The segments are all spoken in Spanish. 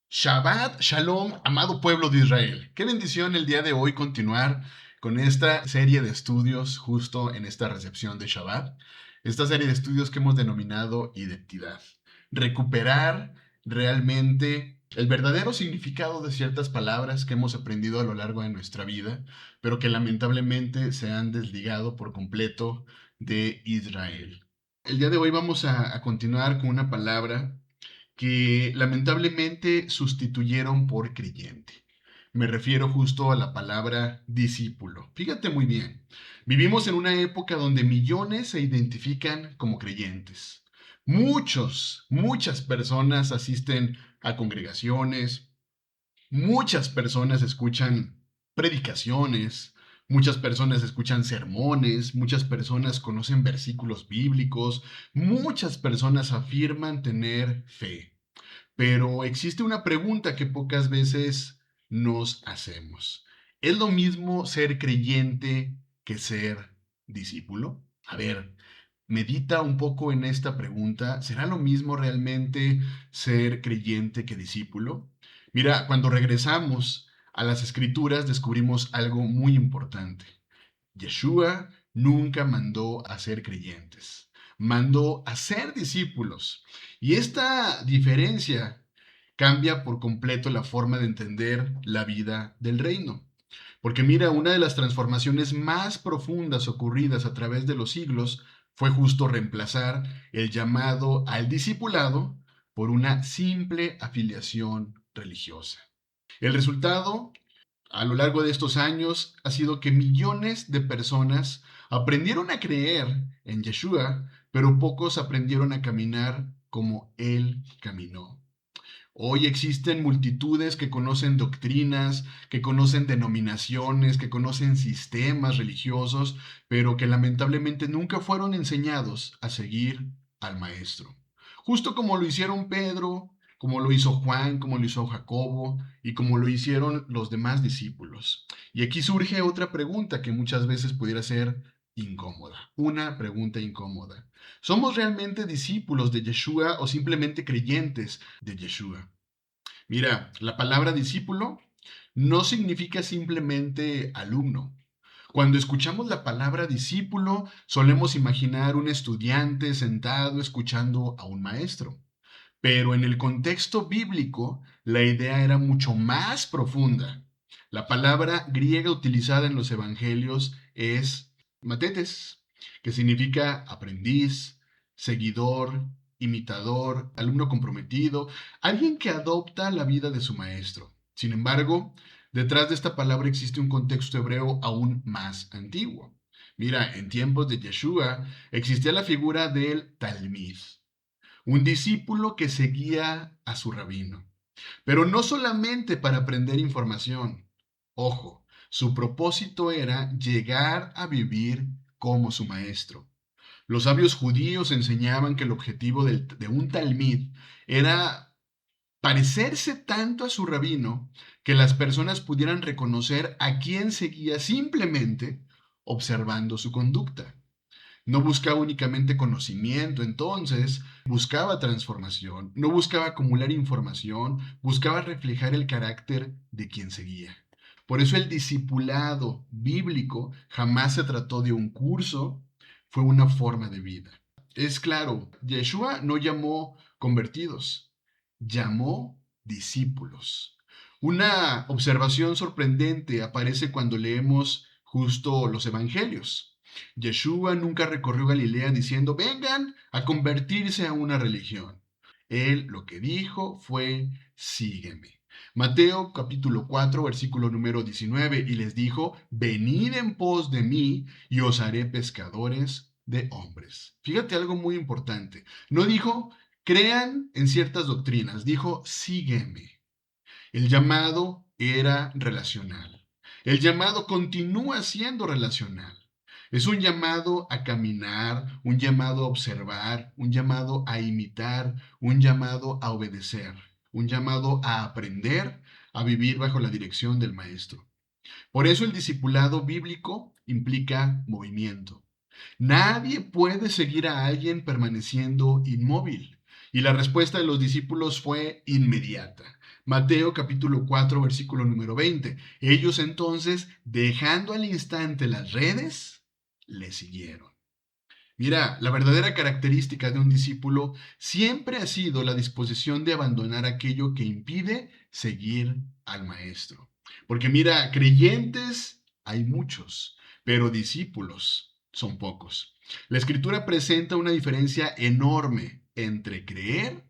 Shabbat Shalom, amado pueblo de Israel. Qué bendición el día de hoy continuar con esta serie de estudios justo en esta recepción de Shabbat. Esta serie de estudios que hemos denominado identidad. Recuperar realmente el verdadero significado de ciertas palabras que hemos aprendido a lo largo de nuestra vida, pero que lamentablemente se han desligado por completo de Israel. El día de hoy vamos a continuar con una palabra que lamentablemente sustituyeron por creyente. Me refiero justo a la palabra discípulo. Fíjate muy bien, vivimos en una época donde millones se identifican como creyentes. Muchas personas asisten a congregaciones, muchas personas escuchan predicaciones, muchas personas escuchan sermones, muchas personas conocen versículos bíblicos, muchas personas afirman tener fe. Pero existe una pregunta que pocas veces nos hacemos. ¿Es lo mismo ser creyente que ser discípulo? A ver, medita un poco en esta pregunta. ¿Será lo mismo realmente ser creyente que discípulo? Mira, cuando regresamos a las escrituras descubrimos algo muy importante. Yeshua nunca mandó a ser creyentes, mandó a ser discípulos. Y esta diferencia cambia por completo la forma de entender la vida del reino. Porque mira, una de las transformaciones más profundas ocurridas a través de los siglos fue justo reemplazar el llamado al discipulado por una simple afiliación religiosa. El resultado a lo largo de estos años ha sido que millones de personas aprendieron a creer en Yeshua, pero pocos aprendieron a caminar como Él caminó. Hoy existen multitudes que conocen doctrinas, que conocen denominaciones, que conocen sistemas religiosos, pero que lamentablemente nunca fueron enseñados a seguir al Maestro. Justo como lo hicieron Pedro, como lo hizo Juan, como lo hizo Jacobo y como lo hicieron los demás discípulos. Y aquí surge otra pregunta que muchas veces pudiera ser incómoda, una pregunta incómoda. ¿Somos realmente discípulos de Yeshua o simplemente creyentes de Yeshua? Mira, la palabra discípulo no significa simplemente alumno. Cuando escuchamos la palabra discípulo, solemos imaginar un estudiante sentado escuchando a un maestro. Pero en el contexto bíblico, la idea era mucho más profunda. La palabra griega utilizada en los evangelios es matetes, que significa aprendiz, seguidor, imitador, alumno comprometido, alguien que adopta la vida de su maestro. Sin embargo, detrás de esta palabra existe un contexto hebreo aún más antiguo. Mira, en tiempos de Yeshua existía la figura del talmid, un discípulo que seguía a su rabino. Pero no solamente para aprender información. Ojo, su propósito era llegar a vivir como su maestro. Los sabios judíos enseñaban que el objetivo de un talmid era parecerse tanto a su rabino que las personas pudieran reconocer a quién seguía simplemente observando su conducta. No buscaba únicamente conocimiento, entonces buscaba transformación, no buscaba acumular información, buscaba reflejar el carácter de quien seguía. Por eso el discipulado bíblico jamás se trató de un curso, fue una forma de vida. Es claro, Yeshua no llamó convertidos, llamó discípulos. Una observación sorprendente aparece cuando leemos justo los evangelios. Yeshua nunca recorrió Galilea diciendo, vengan a convertirse a una religión. Él lo que dijo fue, sígueme. Mateo capítulo 4, versículo número 19, y les dijo, venid en pos de mí y os haré pescadores de hombres. Fíjate algo muy importante. No dijo, crean en ciertas doctrinas, dijo, sígueme. El llamado era relacional. El llamado continúa siendo relacional. Es un llamado a caminar, un llamado a observar, un llamado a imitar, un llamado a obedecer, un llamado a aprender a vivir bajo la dirección del maestro. Por eso el discipulado bíblico implica movimiento. Nadie puede seguir a alguien permaneciendo inmóvil. Y la respuesta de los discípulos fue inmediata. Mateo capítulo 4, versículo número 20. Ellos entonces, dejando al instante las redes, le siguieron. Mira, la verdadera característica de un discípulo siempre ha sido la disposición de abandonar aquello que impide seguir al maestro. Porque mira, creyentes hay muchos, pero discípulos son pocos. La escritura presenta una diferencia enorme entre creer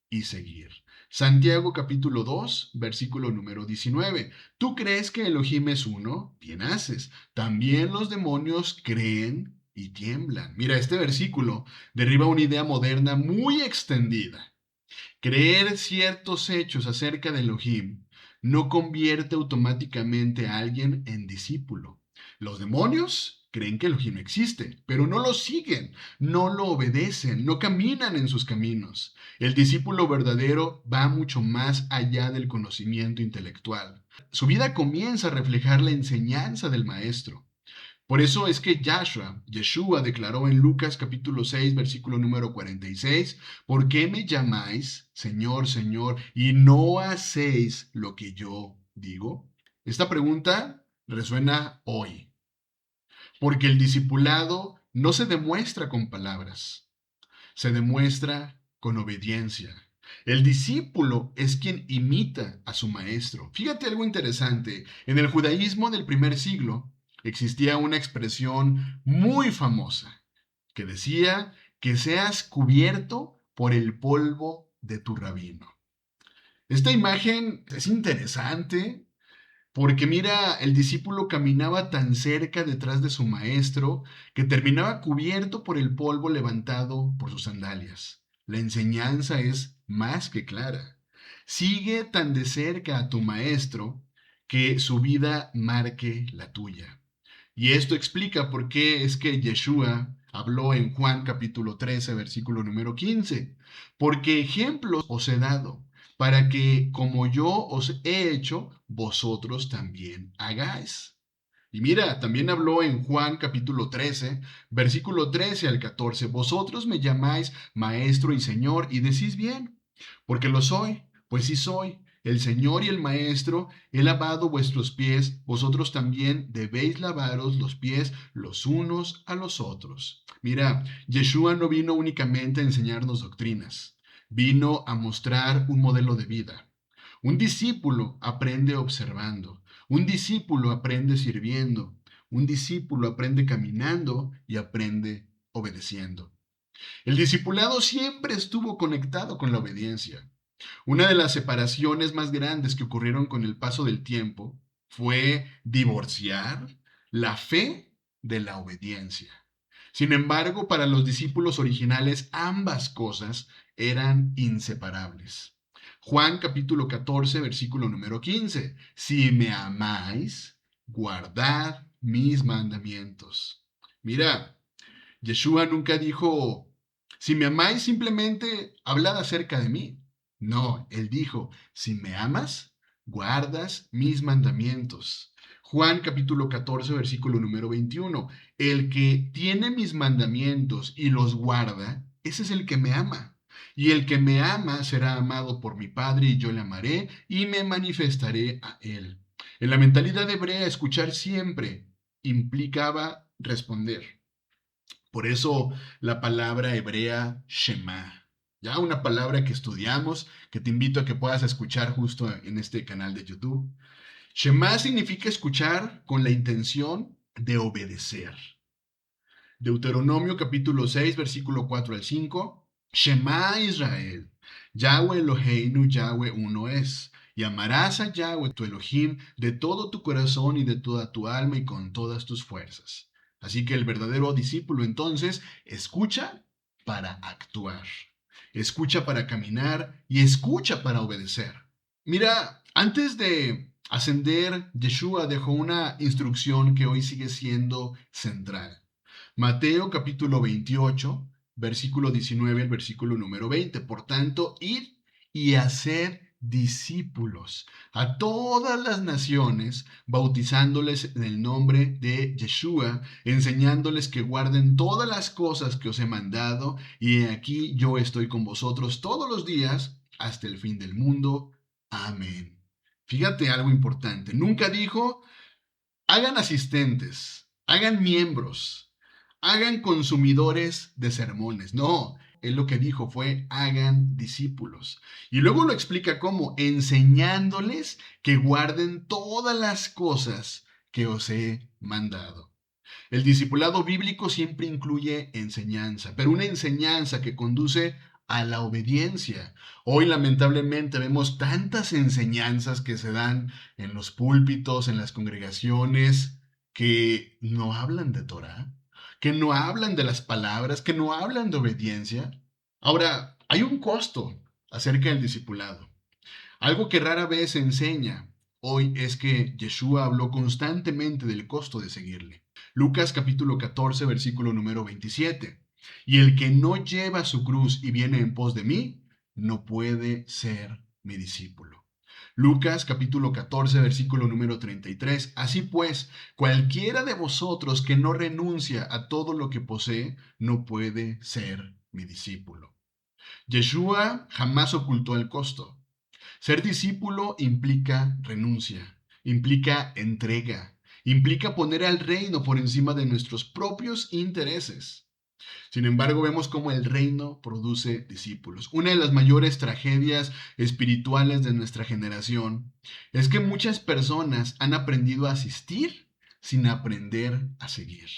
y seguir. Santiago capítulo 2, versículo número 19. ¿Tú crees que Elohim es uno? Bien haces. También los demonios creen y tiemblan. Mira, este versículo derriba una idea moderna muy extendida. Creer ciertos hechos acerca de Elohim no convierte automáticamente a alguien en discípulo. Los demonios creen que Elohim existe, pero no lo siguen, no lo obedecen, no caminan en sus caminos. El discípulo verdadero va mucho más allá del conocimiento intelectual. Su vida comienza a reflejar la enseñanza del maestro. Por eso es que Yeshua declaró en Lucas capítulo 6, versículo número 46, ¿por qué me llamáis Señor, Señor, y no hacéis lo que yo digo? Esta pregunta resuena hoy, porque el discipulado no se demuestra con palabras, se demuestra con obediencia. El discípulo es quien imita a su maestro. Fíjate algo interesante. En el judaísmo del primer siglo existía una expresión muy famosa que decía que seas cubierto por el polvo de tu rabino. Esta imagen es interesante porque mira, el discípulo caminaba tan cerca detrás de su maestro que terminaba cubierto por el polvo levantado por sus sandalias. La enseñanza es más que clara. Sigue tan de cerca a tu maestro que su vida marque la tuya. Y esto explica por qué es que Yeshua habló en Juan capítulo 13, versículo número 15. Porque ejemplos os he dado, para que como yo os he hecho, vosotros también hagáis. Y mira, también habló en Juan capítulo 13, versículo 13 al 14. Vosotros me llamáis maestro y señor y decís bien, porque lo soy, pues sí soy. El Señor y el Maestro, he lavado vuestros pies, vosotros también debéis lavaros los pies los unos a los otros. Mira, Yeshua no vino únicamente a enseñarnos doctrinas, vino a mostrar un modelo de vida. Un discípulo aprende observando, un discípulo aprende sirviendo, un discípulo aprende caminando y aprende obedeciendo. El discipulado siempre estuvo conectado con la obediencia. Una de las separaciones más grandes que ocurrieron con el paso del tiempo fue divorciar la fe de la obediencia. Sin embargo, para los discípulos originales ambas cosas eran inseparables. Juan capítulo 14, versículo número 15. Si me amáis, guardad mis mandamientos. Mira, Yeshua nunca dijo, si me amáis, simplemente hablad acerca de mí. No, él dijo, si me amas, guardas mis mandamientos. Juan capítulo 14, versículo número 21. El que tiene mis mandamientos y los guarda, ese es el que me ama. Y el que me ama será amado por mi Padre y yo le amaré y me manifestaré a él. En la mentalidad hebrea, escuchar siempre implicaba responder. Por eso la palabra hebrea Shema, ya una palabra que estudiamos, que te invito a que puedas escuchar justo en este canal de YouTube. Shema significa escuchar con la intención de obedecer. Deuteronomio capítulo 6, versículo 4 al 5. Shema Israel, Yahweh Eloheinu, Yahweh uno es. Y amarás a Yahweh tu Elohim de todo tu corazón y de toda tu alma y con todas tus fuerzas. Así que el verdadero discípulo entonces escucha para actuar, escucha para caminar y escucha para obedecer. Mira, antes de ascender, Yeshua dejó una instrucción que hoy sigue siendo central. Mateo capítulo 28, versículo 19, el versículo número 20. Por tanto, id y haced discípulos a todas las naciones, bautizándoles en el nombre de Yeshua, enseñándoles que guarden todas las cosas que os he mandado, y aquí yo estoy con vosotros todos los días hasta el fin del mundo. Amén. Fíjate algo importante. Nunca dijo, hagan asistentes, hagan miembros, hagan consumidores de sermones. No, él lo que dijo fue, hagan discípulos. Y luego lo explica cómo, enseñándoles que guarden todas las cosas que os he mandado. El discipulado bíblico siempre incluye enseñanza, pero una enseñanza que conduce a la obediencia. Hoy lamentablemente vemos tantas enseñanzas que se dan en los púlpitos, en las congregaciones, que no hablan de Torah, que no hablan de las palabras, que no hablan de obediencia. Ahora, hay un costo acerca del discipulado. Algo que rara vez se enseña hoy es que Yeshua habló constantemente del costo de seguirle. Lucas capítulo 14, versículo número 27. Y el que no lleva su cruz y viene en pos de mí, no puede ser mi discípulo. Lucas capítulo 14, versículo número 33. Así pues, cualquiera de vosotros que no renuncia a todo lo que posee, no puede ser mi discípulo. Yeshua jamás ocultó el costo. Ser discípulo implica renuncia, implica entrega, implica poner al reino por encima de nuestros propios intereses. Sin embargo, vemos cómo el reino produce discípulos. Una de las mayores tragedias espirituales de nuestra generación es que muchas personas han aprendido a asistir sin aprender a seguir.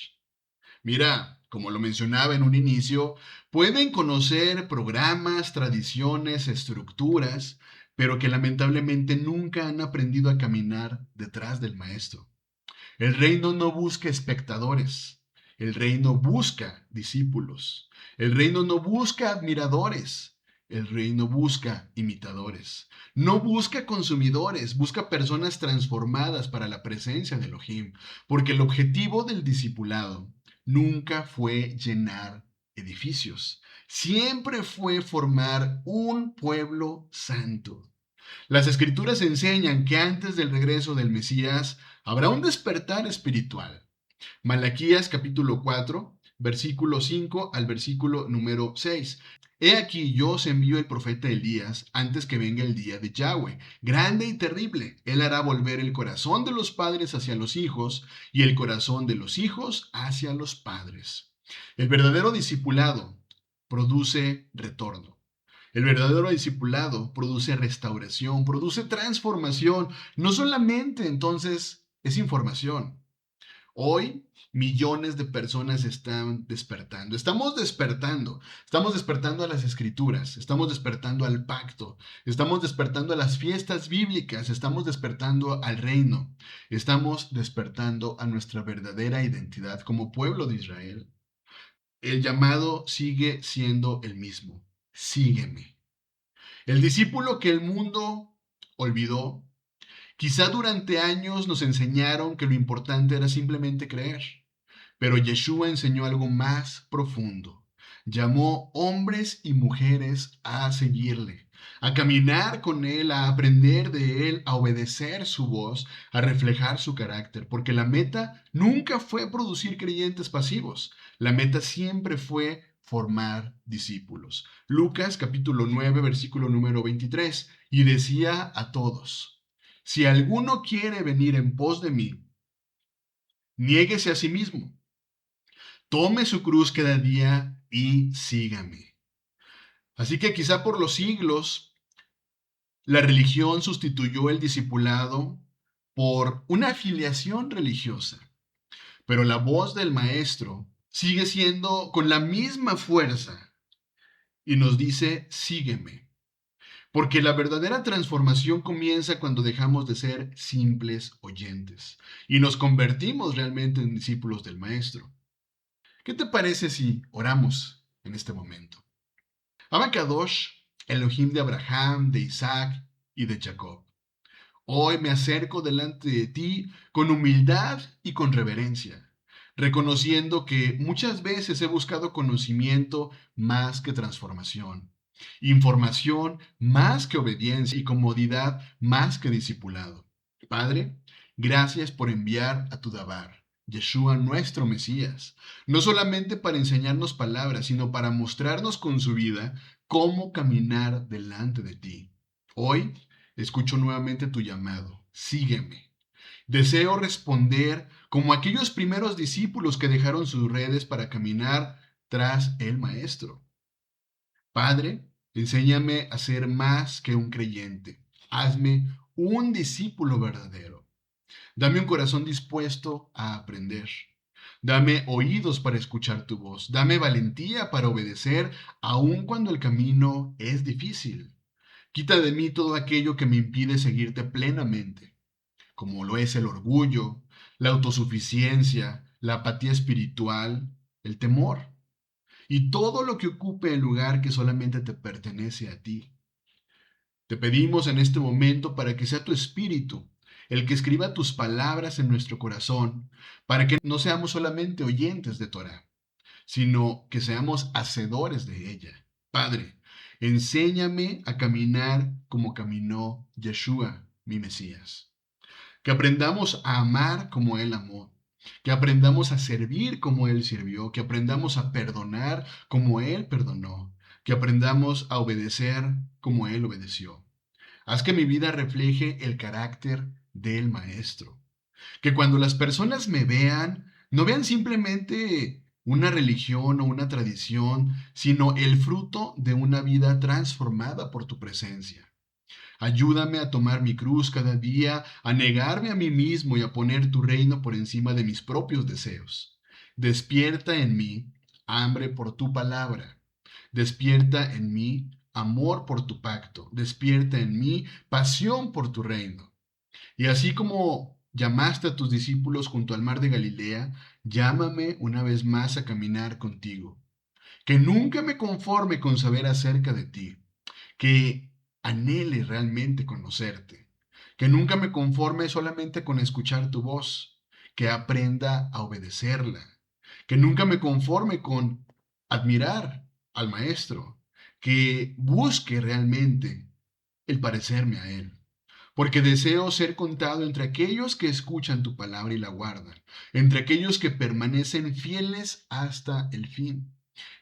Mira, como lo mencionaba en un inicio, pueden conocer programas, tradiciones, estructuras, pero que lamentablemente nunca han aprendido a caminar detrás del maestro. El reino no busca espectadores, el reino busca discípulos. El reino no busca admiradores, el reino busca imitadores. No busca consumidores, busca personas transformadas para la presencia de Elohim, porque el objetivo del discipulado nunca fue llenar edificios, siempre fue formar un pueblo santo. Las escrituras enseñan que antes del regreso del Mesías habrá un despertar espiritual. Malaquías capítulo 4, versículo 5 al versículo número 6. He aquí yo os envío el profeta Elías antes que venga el día de Yahweh, grande y terrible. Él hará volver el corazón de los padres hacia los hijos y el corazón de los hijos hacia los padres. El verdadero discipulado produce retorno. El verdadero discipulado produce restauración, produce transformación. No solamente entonces es información. Hoy millones de personas están despertando. Estamos despertando a las escrituras, estamos despertando al pacto, estamos despertando a las fiestas bíblicas, estamos despertando al reino, estamos despertando a nuestra verdadera identidad como pueblo de Israel. El llamado sigue siendo el mismo. Sígueme. El discípulo que el mundo olvidó, quizá durante años nos enseñaron que lo importante era simplemente creer, pero Yeshua enseñó algo más profundo. Llamó hombres y mujeres a seguirle, a caminar con él, a aprender de él, a obedecer su voz, a reflejar su carácter, porque la meta nunca fue producir creyentes pasivos, la meta siempre fue formar discípulos. Lucas capítulo 9, versículo número 23, y decía a todos, si alguno quiere venir en pos de mí, niéguese a sí mismo, tome su cruz cada día y sígame. Así que quizá por los siglos la religión sustituyó el discipulado por una afiliación religiosa, pero la voz del maestro sigue siendo con la misma fuerza y nos dice, sígueme. Porque la verdadera transformación comienza cuando dejamos de ser simples oyentes y nos convertimos realmente en discípulos del maestro. ¿Qué te parece si oramos en este momento? Abacadosh, Elohim de Abraham, de Isaac y de Jacob. Hoy me acerco delante de ti con humildad y con reverencia, reconociendo que muchas veces he buscado conocimiento más que transformación, información más que obediencia y comodidad más que discipulado. Padre, gracias por enviar a tu Dabar, Yeshua nuestro Mesías, no solamente para enseñarnos palabras, sino para mostrarnos con su vida cómo caminar delante de ti. Hoy Escucho nuevamente tu llamado. Sígueme. Deseo responder como aquellos primeros discípulos que dejaron sus redes para caminar tras el Maestro. Padre, enséñame a ser más que un creyente. Hazme un discípulo verdadero. Dame un corazón dispuesto a aprender. Dame oídos para escuchar tu voz. Dame valentía para obedecer aun cuando el camino es difícil. Quita de mí todo aquello que me impide seguirte plenamente, como lo es el orgullo, la autosuficiencia, la apatía espiritual, el temor y todo lo que ocupe el lugar que solamente te pertenece a ti. Te pedimos en este momento para que sea tu espíritu el que escriba tus palabras en nuestro corazón, para que no seamos solamente oyentes de Torah, sino que seamos hacedores de ella. Padre, enséñame a caminar como caminó Yeshua, mi Mesías. Que aprendamos a amar como Él amó, que aprendamos a servir como Él sirvió, que aprendamos a perdonar como Él perdonó, que aprendamos a obedecer como Él obedeció. Haz que mi vida refleje el carácter del Maestro. Que cuando las personas me vean, no vean simplemente una religión o una tradición, sino el fruto de una vida transformada por tu presencia. Ayúdame a tomar mi cruz cada día, a negarme a mí mismo y a poner tu reino por encima de mis propios deseos. Despierta en mí hambre por tu palabra. Despierta en mí amor por tu pacto. Despierta en mí pasión por tu reino. Y así como llamaste a tus discípulos junto al mar de Galilea, llámame una vez más a caminar contigo. Que nunca me conforme con saber acerca de ti, que anhele realmente conocerte, que nunca me conforme solamente con escuchar tu voz, que aprenda a obedecerla, que nunca me conforme con admirar al Maestro, que busque realmente el parecerme a Él. Porque deseo ser contado entre aquellos que escuchan tu palabra y la guardan, entre aquellos que permanecen fieles hasta el fin,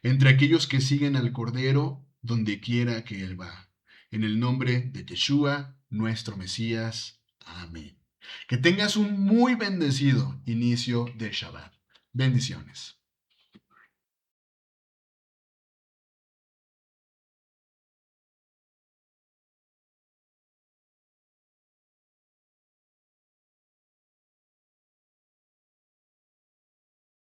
entre aquellos que siguen al Cordero donde quiera que Él va. En el nombre de Yeshua, nuestro Mesías. Amén. Que tengas un muy bendecido inicio de Shabbat. Bendiciones.